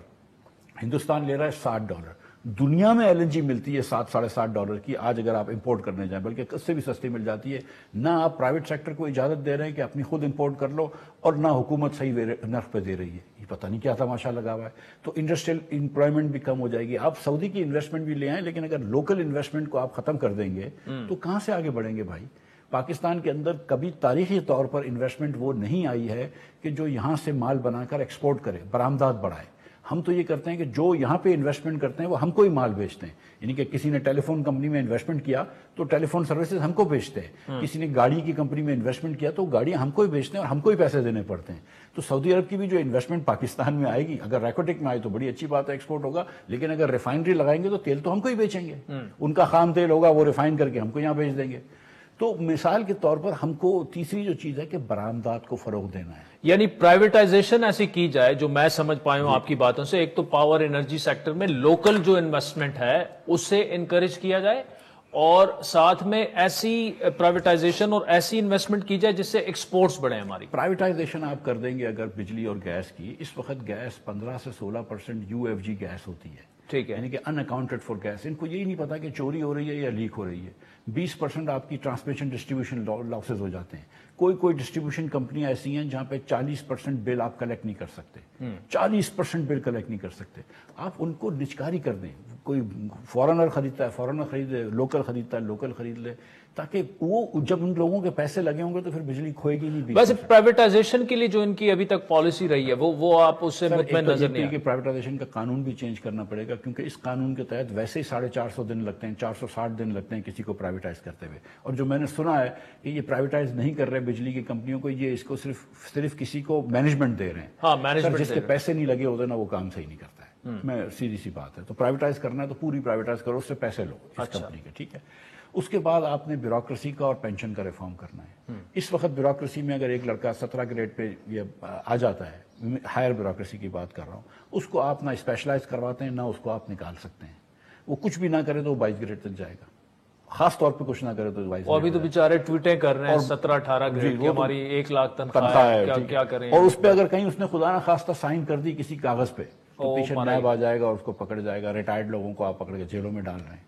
ہندوستان لے رہا ہے $60۔ دنیا میں LNG ملتی ہے $7-7.5 کی آج اگر آپ امپورٹ کرنے جائیں، بلکہ اس سے بھی سستی مل جاتی ہے۔ نہ آپ پرائیویٹ سیکٹر کو اجازت دے رہے ہیں کہ اپنی خود امپورٹ کر لو، اور نہ حکومت صحیح نرخ پہ دے رہی ہے۔ یہ پتہ نہیں کیا تماشا لگا ہوا ہے۔ تو انڈسٹریل امپلائمنٹ بھی کم ہو جائے گی۔ آپ سعودی کی انویسٹمنٹ بھی لے آئیں، لیکن اگر لوکل انویسٹمنٹ کو آپ ختم کر دیں گے تو کہاں سے آگے بڑھیں گے بھائی؟ پاکستان کے اندر کبھی تاریخی طور پر انویسٹمنٹ وہ نہیں آئی ہے کہ جو یہاں سے مال بنا کر ایکسپورٹ کرے، برآمدات بڑھائے۔ ہم تو یہ کرتے ہیں کہ جو یہاں پہ انویسٹمنٹ کرتے ہیں وہ ہم کو ہی مال بیچتے ہیں، یعنی کہ کسی نے ٹیلی فون کمپنی میں انویسٹمنٹ کیا تو ٹیلی فون سروسز ہم کو بیچتے ہیں، کسی نے گاڑی کی کمپنی میں انویسٹمنٹ کیا تو گاڑیاں ہم کو ہی بیچتے ہیں اور ہم کو ہی پیسے دینے پڑتے ہیں۔ تو سعودی عرب کی بھی جو انویسٹمنٹ پاکستان میں آئے گی، اگر ریکوٹک میں آئے تو بڑی اچھی بات ہے، ایکسپورٹ ہوگا، لیکن اگر ریفائنری لگائیں گے تو تیل تو ہم کو ہی بیچیں گے، ان کا خام تیل ہوگا وہ ریفائن کر کے ہم کو یہاں بیچ دیں گے۔ تو مثال کے طور پر ہم کو تیسری جو چیز ہے کہ برآمدات کو فروغ دینا ہے، یعنی پرائیویٹائزیشن ایسی کی جائے جو میں سمجھ پایا ہوں آپ کی باتوں سے، ایک تو پاور انرجی سیکٹر میں لوکل جو انویسٹمنٹ ہے اسے انکریج کیا جائے، اور ساتھ میں ایسی پرائیویٹائزیشن اور ایسی انویسٹمنٹ کی جائے جس سے ایکسپورٹس بڑھیں ہماری۔ پرائیویٹائزیشن آپ کر دیں گے اگر بجلی اور گیس کی، اس وقت گیس 15 سے 16% UFG گیس ہوتی ہے، ٹھیک ہے، یعنی کہ ان اکاؤنٹڈ فار گیس۔ ان کو یہی نہیں پتا کہ چوری ہو رہی ہے یا لیک ہو رہی ہے۔ 20% آپ کی ٹرانسمیشن ڈسٹریبیوشن لاسز ہو جاتے ہیں۔ کوئی ڈسٹریبیوشن کمپنیاں ایسی ہیں جہاں پہ 40% بل آپ کلیکٹ نہیں کر سکتے، 40% بل کلیکٹ نہیں کر سکتے۔ آپ ان کو نچکاری کر دیں، کوئی فورنر خریدتا ہے فورنر خرید لے، لوکل خریدتا ہے لوکل خرید لے۔ تاکہ وہ جب ان لوگوں کے پیسے لگے ہوں گے تو پھر بجلی کھوئے گی نہیں. ویسے پرائیویٹائزیشن کے لیے جو ان کی ابھی تک پالیسی رہی ہے وہ آپ اس سے مطمئن نظر نہیں کہ پرائیویٹائزیشن کا قانون بھی چینج کرنا پڑے گا, کیونکہ اس قانون کے تحت ویسے ہی 450 دن لگتے ہیں, 460 دن لگتے ہیں کسی کو پرائیویٹائز کرتے ہوئے. اور جو میں نے سنا ہے کہ یہ پرائیویٹائز نہیں کر رہے بجلی کی کمپنیوں کو, یہ اس کو صرف کسی کو مینجمنٹ دے رہے ہیں. ہاں, مینجمنٹ جس کے پیسے نہیں لگے ہوتے نا وہ کام صحیح نہیں کرتا ہے. میں سیدھی سی بات ہے, تو پرائیویٹائز کرنا ہے تو پوری پرائیویٹائز کرو, اس سے پیسے لو اس کمپنی کے, ٹھیک ہے. اس کے بعد آپ نے بیوروکریسی کا اور پینشن کا ریفارم کرنا ہے. اس وقت بیوروکریسی میں اگر ایک لڑکا 17 گریڈ پہ یہ آ جاتا ہے, ہائر بیوروکریسی کی بات کر رہا ہوں, اس کو آپ نہ اسپیشلائز کرواتے ہیں نہ اس کو آپ نکال سکتے ہیں. وہ کچھ بھی نہ کرے تو وہ 22 گریڈ تک جائے گا, خاص طور پہ کچھ نہ کرے تو 22. اور ابھی تو بیچارے ٹویٹیں کر رہے ہیں 17-18 گریڈ کی ہماری 1 لاکھ تنخواہ ہے, کیا کریں. اور اس پہ اگر کہیں اس نے خدا نہ خواستہ سائن کر دی کسی کاغذ پہ تو پیچھے نیب آ جائے گا اور اس کو پکڑ جائے گا. ریٹائرڈ لوگوں کو آپ پکڑ کے جیلوں میں ڈال رہے ہیں.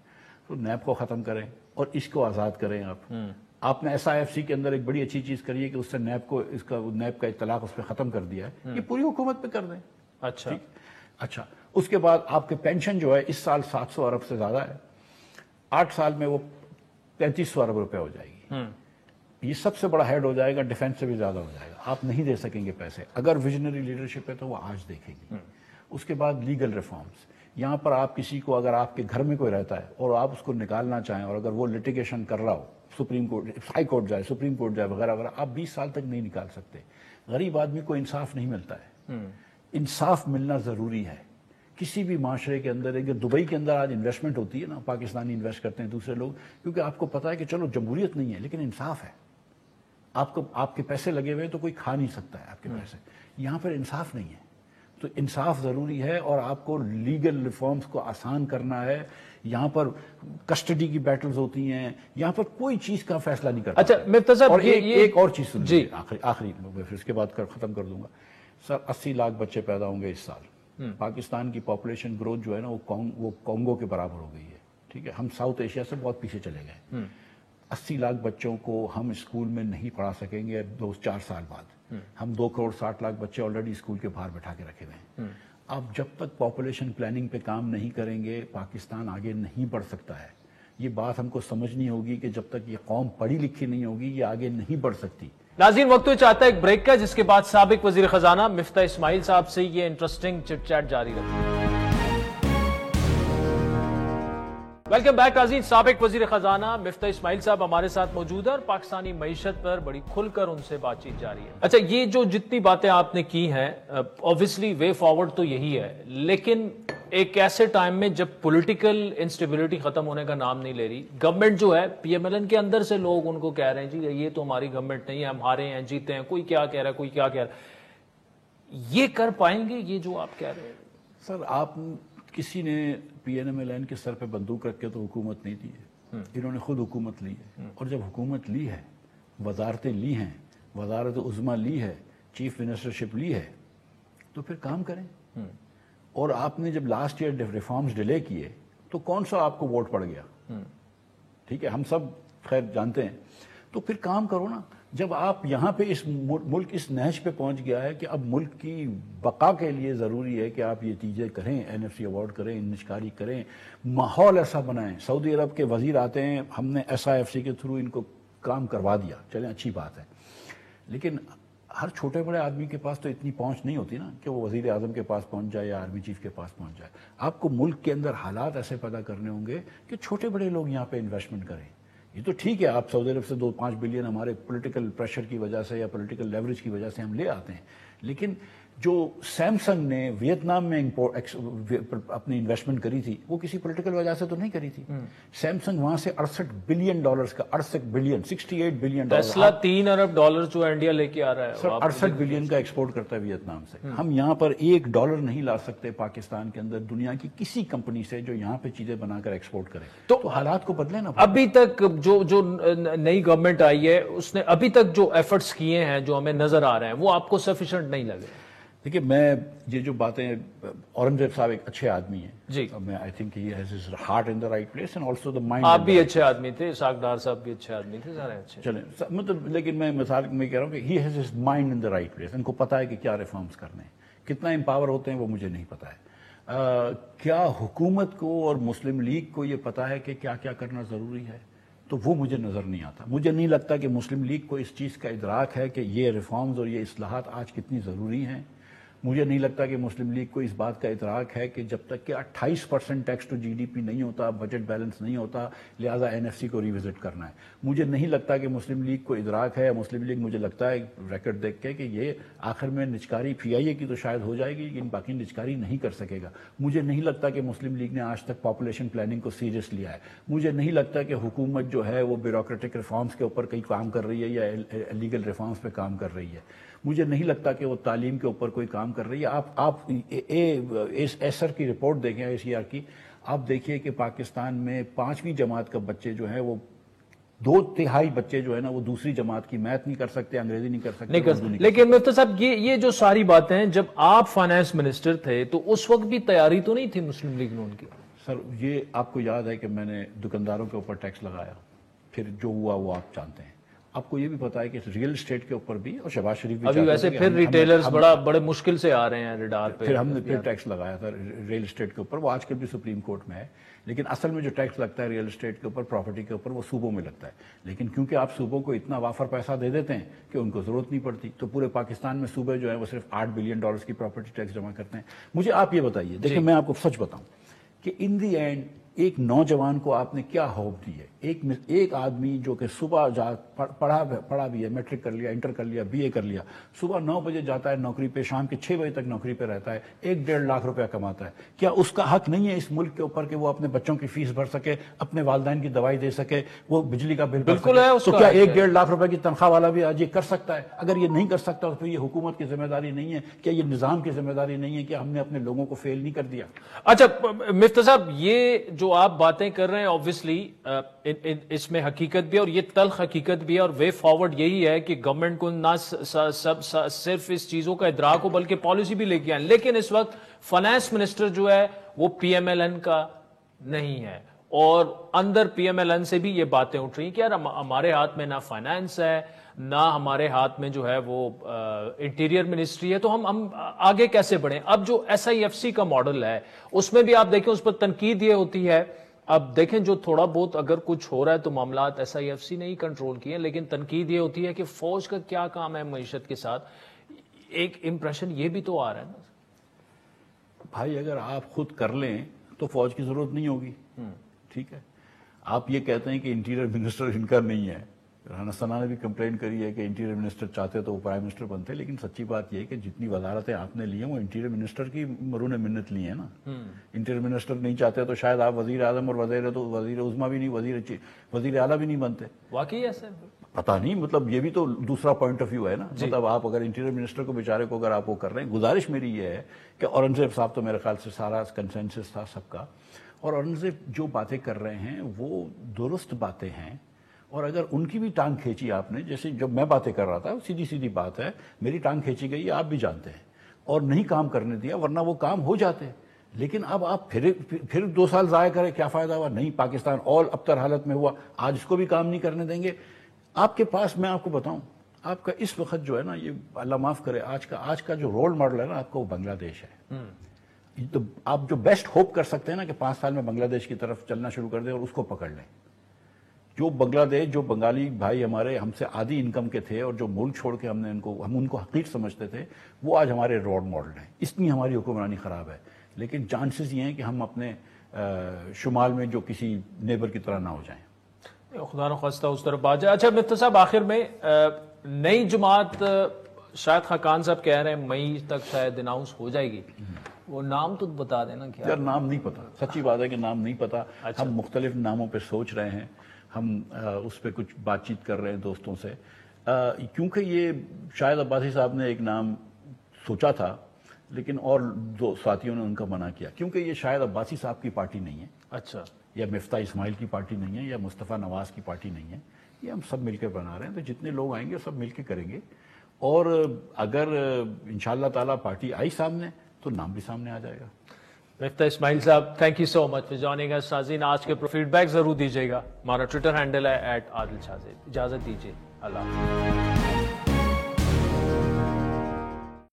تو نیب کو ختم کریں اور اس کو آزاد کریں. آپ نے SIFC کے اندر ایک بڑی اچھی چیز کری ہے کہ اس سے نیب کو نیب کا اطلاق اس پہ ختم کر دیا ہے. یہ پوری حکومت پہ کر دیں. اچھا, اس کے بعد آپ کے پینشن جو ہے اس سال 700 ارب سے زیادہ ہے, 8 سال میں وہ 3500 ارب روپے ہو جائے گی. یہ سب سے بڑا ہیڈ ہو جائے گا, ڈیفینس سے بھی زیادہ ہو جائے گا. آپ نہیں دے سکیں گے پیسے. اگر ویژنری لیڈرشپ ہے تو وہ آج دیکھے گی. اس کے بعد لیگل ریفارمز. یہاں پر آپ کسی کو اگر آپ کے گھر میں کوئی رہتا ہے اور آپ اس کو نکالنا چاہیں اور اگر وہ لٹیگیشن کر رہا ہو, سپریم کورٹ, ہائی کورٹ جائے, سپریم کورٹ جائے وغیرہ وغیرہ, آپ 20 سال تک نہیں نکال سکتے. غریب آدمی کو انصاف نہیں ملتا ہے. انصاف ملنا ضروری ہے کسی بھی معاشرے کے اندر. اگر دبئی کے اندر آج انویسٹمنٹ ہوتی ہے نا, پاکستانی انویسٹ کرتے ہیں دوسرے لوگ, کیونکہ آپ کو پتا ہے کہ چلو جمہوریت نہیں ہے لیکن انصاف ہے. آپ کے پیسے لگے ہوئے تو کوئی کھا نہیں سکتا ہے آپ کے پیسے. یہاں پر انصاف نہیں ہے, تو انصاف ضروری ہے. اور آپ کو لیگل ریفارمز کو آسان کرنا ہے. یہاں پر کسٹڈی کی بیٹلز ہوتی ہیں, یہاں پر کوئی چیز کا فیصلہ نہیں کرتا. اچھا مفتی صاحب, اور ایک اور چیز سن لیجیے آخری پھر اس کے بعد ختم کر دوں گا. سر 80 لاکھ بچے پیدا ہوں گے اس سال. پاکستان کی پاپولیشن گروتھ جو ہے نا وہ کانگو کے برابر ہو گئی ہے. ٹھیک ہے, ہم ساؤتھ ایشیا سے بہت پیچھے چلے گئے. 80 لاکھ بچوں کو ہم اسکول میں نہیں پڑھا سکیں گے 2-4 سال بعد. ہم 2 کروڑ 60 لاکھ بچے آلریڈی اسکول کے باہر بٹھا کے رکھے ہوئے ہیں. آپ جب تک پاپولیشن پلاننگ پہ کام نہیں کریں گے پاکستان آگے نہیں بڑھ سکتا ہے. یہ بات ہم کو سمجھنی ہوگی کہ جب تک یہ قوم پڑھی لکھی نہیں ہوگی یہ آگے نہیں بڑھ سکتی. ناظرین, وقت چاہتا ہے ایک بریک کا, جس کے بعد سابق وزیر خزانہ مفتاح اسماعیل صاحب سے یہ انٹرسٹنگ چٹ چیٹ جاری رکھیں. ویلکم بیک ناظرین. سابق وزیر خزانہ مفتاح اسماعیل صاحب ہمارے ساتھ موجود ہے اور پاکستانی معیشت پر بڑی کھل کر ان سے بات چیت جاری ہے. اچھا, یہ جو جتنی باتیں آپ نے کی ہیں obviously وے فارورڈ تو یہی ہے, لیکن ایک ایسے ٹائم میں جب پولیٹیکل انسٹیبلٹی ختم ہونے کا نام نہیں لے رہی, گورنمنٹ جو ہے PMLN کے اندر سے لوگ ان کو کہہ رہے ہیں جی یہ تو ہماری گورنمنٹ نہیں ہے, ہم ہارے ہیں جیتے ہیں, کوئی کیا کہہ رہا ہے کوئی کیا کہہ رہا ہے, یہ کر پائیں گے یہ جو آپ کہہ رہے ہیں؟ سر آپ کسی نے PMLN کے سر پہ بندوق رکھ کے تو حکومت نہیں دی ہے. انہوں نے خود حکومت لی ہے, اور جب حکومت لی ہے, وزارتیں لی ہیں, وزارت عظمیٰ لی ہے, چیف منسٹرشپ لی ہے, تو پھر کام کریں. اور آپ نے جب لاسٹ ایئر ریفارمز ڈیلے کیے تو کون سا آپ کو ووٹ پڑ گیا؟ ٹھیک ہے, ہم سب خیر جانتے ہیں. تو پھر کام کرو نا. جب آپ یہاں پہ اس ملک اس نہج پہ پہنچ گیا ہے کہ اب ملک کی بقا کے لیے ضروری ہے کہ آپ یہ چیزیں کریں, NFC ایوارڈ کریں, نشکاری کریں, ماحول ایسا بنائیں. سعودی عرب کے وزیر آتے ہیں, ہم نے SIFC کے تھرو ان کو کام کروا دیا, چلیں اچھی بات ہے, لیکن ہر چھوٹے بڑے آدمی کے پاس تو اتنی پہنچ نہیں ہوتی نا کہ وہ وزیر اعظم کے پاس پہنچ جائے یا آرمی چیف کے پاس پہنچ جائے. آپ کو ملک کے اندر حالات ایسے پیدا کرنے ہوں گے کہ چھوٹے بڑے لوگ یہاں پہ انویسٹمنٹ کریں. یہ تو ٹھیک ہے آپ سعودی عرب سے 2-5 بلین ہمارے پولیٹیکل پریشر کی وجہ سے یا پولیٹیکل لیوریج کی وجہ سے ہم لے آتے ہیں, لیکن جو سیمسنگ نے ویتنام میں اپنی انویسٹمنٹ کری تھی وہ کسی پولیٹیکل وجہ سے تو نہیں کری تھی. سیمسنگ وہاں سے $68 بلین کا 68 بلین ٹیسلا $3 ارب جو انڈیا لے کے آ رہا ہے, سر 68 بلین کا ایکسپورٹ کرتا ہے ویتنام سے. ہم یہاں پر $1 نہیں لا سکتے پاکستان کے اندر دنیا کی کسی کمپنی سے جو یہاں پہ چیزیں بنا کر ایکسپورٹ کرے. تو حالات کو بدلے نا. ابھی تک جو نئی گورنمنٹ آئی ہے اس نے ابھی تک جو ایفرٹس کیے ہیں جو ہمیں نظر آ رہے ہیں وہ آپ کو سفیشینٹ نہیں لگے؟ دیکھیے میں یہ جو باتیں, اورنگزیب صاحب ایک اچھے آدمی ہیں جی, میں I think he has his heart in the right place and also the mind. آپ بھی اچھے آدمی تھے, اسحاق ڈار صاحب بھی اچھے آدمی تھے, سارے اچھے. چلیں مطلب, لیکن میں مثال میں کہہ رہا ہوں کہ he has his mind in the right place. ان کو پتا ہے کہ کیا ریفارمز کرنے ہیں, کتنا امپاور ہوتے ہیں وہ مجھے نہیں پتا ہے. کیا حکومت کو اور مسلم لیگ کو یہ پتا ہے کہ کیا کیا کرنا ضروری ہے؟ تو وہ مجھے نظر نہیں آتا. مجھے نہیں لگتا کہ مسلم لیگ کو اس چیز کا ادراک ہے کہ یہ ریفارمز اور یہ اصلاحات آج کتنی ضروری ہیں. مجھے نہیں لگتا کہ مسلم لیگ کو اس بات کا ادراک ہے کہ جب تک کہ 28% tax to G D P نہیں ہوتا، بجٹ بیلنس نہیں ہوتا، لہٰذا این ایف سی کو ریوزٹ کرنا ہے. مجھے نہیں لگتا کہ مسلم لیگ کو ادراک ہے. مسلم لیگ مجھے لگتا ہے ریکارڈ دیکھ کے کہ یہ آخر میں نچکاری پی آئی اے کی تو شاید ہو جائے گی لیکن باقی نچکاری نہیں کر سکے گا. مجھے نہیں لگتا کہ مسلم لیگ نے آج تک پاپولیشن پلاننگ کو سیریس لیا ہے. مجھے نہیں لگتا کہ حکومت جو ہے وہ بیوروکریٹک ریفارمز کے اوپر کئی کام کر رہی ہے یا لیگل ریفارمز پہ کام کر رہی ہے. مجھے نہیں لگتا کہ وہ تعلیم کے اوپر کوئی کام کر رہی ہے. آپ ایسر کی رپورٹ دیکھیں، اے سی آر کی، آپ دیکھیے کہ پاکستان میں 5ویں جماعت کا بچے جو ہیں وہ 2/3 بچے جو ہے نا وہ دوسری جماعت کی میتھ نہیں کر سکتے، انگریزی نہیں کر سکتے. لیکن مفتی صاحب یہ جو ساری باتیں ہیں، جب آپ فائنانس منسٹر تھے تو اس وقت بھی تیاری تو نہیں تھی مسلم لیگ نے ان کی؟ سر یہ آپ کو یاد ہے کہ میں نے دکانداروں کے اوپر ٹیکس لگایا، پھر جو ہوا وہ آپ جانتے ہیں. آپ کو یہ بھی پتا ہے کہ ریئل اسٹیٹ کے اوپر بھی، اور شہباز شریف بھی ابھی ویسے پھر ریٹیلرز بڑے مشکل سے آ رہے ہیں ریڈار پہ. پھر ہم نے پھر ٹیکس لگایا تھا ریئل اسٹیٹ کے اوپر، وہ آج کل بھی سپریم کورٹ میں ہے. لیکن اصل میں جو ٹیکس لگتا ہے ریئل اسٹیٹ کے اوپر، پراپرٹی کے اوپر، وہ صوبوں میں لگتا ہے. لیکن کیونکہ آپ صوبوں کو اتنا وافر پیسہ دے دیتے ہیں کہ ان کو ضرورت نہیں پڑتی، تو پورے پاکستان میں صوبے جو ہیں وہ صرف $8 بلین کی پراپرٹی ٹیکس جمع کرتے ہیں. مجھے آپ یہ بتائیے، دیکھیں میں آپ کو سچ بتاؤں کہ ان دی اینڈ ایک نوجوان کو آپ نے کیا ہوپ دی ہے؟ ایک آدمی جو کہ صبح پڑھا بھی ہے، میٹرک کر لیا، انٹر کر لیا، بی اے کر لیا، صبح 9 بجے جاتا ہے نوکری پہ، شام کے 6 بجے تک نوکری پہ رہتا ہے، 1-1.5 لاکھ روپیہ کماتا ہے. کیا اس کا حق نہیں ہے اس ملک کے اوپر کہ وہ اپنے بچوں کی فیس بھر سکے، اپنے والدین کی دوائی دے سکے، وہ بجلی کا بل بھر سکے؟ تو کیا 1-1.5 لاکھ روپے کی تنخواہ والا بھی آج یہ کر سکتا ہے؟ اگر یہ نہیں کر سکتا تو پھر یہ حکومت کی ذمہ داری نہیں ہے؟ کیا یہ نظام کی ذمہ داری نہیں ہے کہ ہم نے اپنے لوگوں کو فیل نہیں کر دیا؟ اچھا مفتی صاحب، یہ جو آپ باتیں کر رہے ہیں obviously اس میں حقیقت بھی ہے اور یہ تلخ حقیقت بھی ہے، اور وے فارورڈ یہی ہے کہ گورنمنٹ کو نہ صرف اس چیزوں کا ادراک ہو بلکہ پالیسی بھی لے کے آئیں. لیکن اس وقت فائنانس منسٹر جو ہے وہ پی ایم ایل این کا نہیں ہے، اور اندر پی ایم ایل این سے بھی یہ باتیں اٹھ رہی ہیں کہ یار ہمارے ہاتھ میں نہ فائنانس ہے، نہ ہمارے ہاتھ میں جو ہے وہ انٹیریئر منسٹری ہے، تو ہم آگے کیسے بڑھیں؟ اب جو ایس آئی ایف سی کا ماڈل ہے اس میں بھی آپ دیکھیں اس پر تنقید یہ ہوتی ہے. اب دیکھیں جو تھوڑا بہت اگر کچھ ہو رہا ہے تو معاملات ایس آئی ایف سی نے ہی کنٹرول کیے ہیں، لیکن تنقید یہ ہوتی ہے کہ فوج کا کیا کام ہے معیشت کے ساتھ. ایک امپریشن یہ بھی تو آ رہا ہے نا بھائی، اگر آپ خود کر لیں تو فوج کی ضرورت نہیں ہوگی. ٹھیک ہے، آپ یہ کہتے ہیں کہ انٹیریئر منسٹر ان کا نہیں ہے. رانا ثنا نے بھی کمپلین کری ہے کہ انٹیریئر منسٹر چاہتے تو وہ پرائم منسٹر بنتے، لیکن سچی بات یہ ہے کہ جتنی وزارتیں آپ نے لی ہیں وہ انٹیریئر منسٹر کی مرہون منت لی ہیں نا. انٹیریئر منسٹر نہیں چاہتے تو شاید آپ وزیر اعظم اور وزیر عظمیٰ بھی نہیں، وزیر اعلیٰ بھی نہیں بنتے. واقعی ایسا پتہ نہیں، مطلب یہ بھی تو دوسرا پوائنٹ آف ویو ہے نا. مطلب آپ اگر انٹیریئر منسٹر کو بیچارے کو اگر آپ وہ کر رہے ہیں، گزارش میری یہ ہے کہ اورنگزیب صاحب تو میرے خیال سے سارا کنسنسس تھا سب کا، اور اورنگزیب جو باتیں کر رہے ہیں وہ درست باتیں ہیں. اور اگر ان کی بھی ٹانگ کھینچی آپ نے، جیسے جب میں باتیں کر رہا تھا سیدھی بات ہے، میری ٹانگ کھینچی گئی، آپ بھی جانتے ہیں، اور نہیں کام کرنے دیا، ورنہ وہ کام ہو جاتے. لیکن اب آپ پھر 2 سال ضائع کریں، کیا فائدہ ہوا؟ نہیں، پاکستان اور ابتر حالت میں ہوا، آج اس کو بھی کام نہیں کرنے دیں گے. آپ کے پاس میں آپ کو بتاؤں، آپ کا اس وقت جو ہے نا، یہ اللہ معاف کرے، آج کا جو رول ماڈل ہے نا آپ کا، وہ بنگلہ دیش ہے. تو آپ جو بیسٹ ہوپ کر سکتے ہیں نا کہ 5 سال میں بنگلہ دیش کی طرف چلنا شروع کر دیں اور اس کو پکڑ لیں. جو بنگلہ دیش، جو بنگالی بھائی ہمارے ہم سے آدھی انکم کے تھے اور جو ملک چھوڑ کے ہم ان کو حقیر سمجھتے تھے، وہ آج ہمارے رول ماڈل ہیں. اتنی ہماری حکمرانی خراب ہے، لیکن چانسز یہ ہیں کہ ہم اپنے شمال میں جو کسی نیبر کی طرح نہ ہو جائیں. خدا نخواستہ اس طرف آ جائے. اچھا مفتی صاحب، آخر میں نئی جماعت شاید خاقان صاحب کہہ رہے ہیں مئی تک شاید اناؤنس ہو جائے گی، وہ نام تو بتا دینا. کیا یار نام نہیں پتا، سچی بات ہے کہ نام نہیں پتا. ہم مختلف ناموں پہ سوچ رہے ہیں، ہم اس پہ کچھ بات چیت کر رہے ہیں دوستوں سے، کیونکہ یہ شاید عباسی صاحب نے ایک نام سوچا تھا لیکن اور 2 ساتھیوں نے ان کا منع کیا، کیونکہ یہ شاید عباسی صاحب کی پارٹی نہیں ہے. اچھا. یا مفتاح اسماعیل کی پارٹی نہیں ہے، یا مصطفیٰ نواز کی پارٹی نہیں ہے. یہ ہم سب مل کے بنا رہے ہیں، تو جتنے لوگ آئیں گے سب مل کے کریں گے، اور اگر انشاءاللہ تعالیٰ پارٹی آئی سامنے تو نام بھی سامنے آ جائے گا. مفتاح اسماعیل صاحب، thank you so much for joining us. ناظرین، آج کے فیڈ بیک ضرور دیجیے گا. ہمارا ٹویٹر ہینڈل ہے @عادل شاہ زیب. اجازت دیجیے، اللہ حافظ.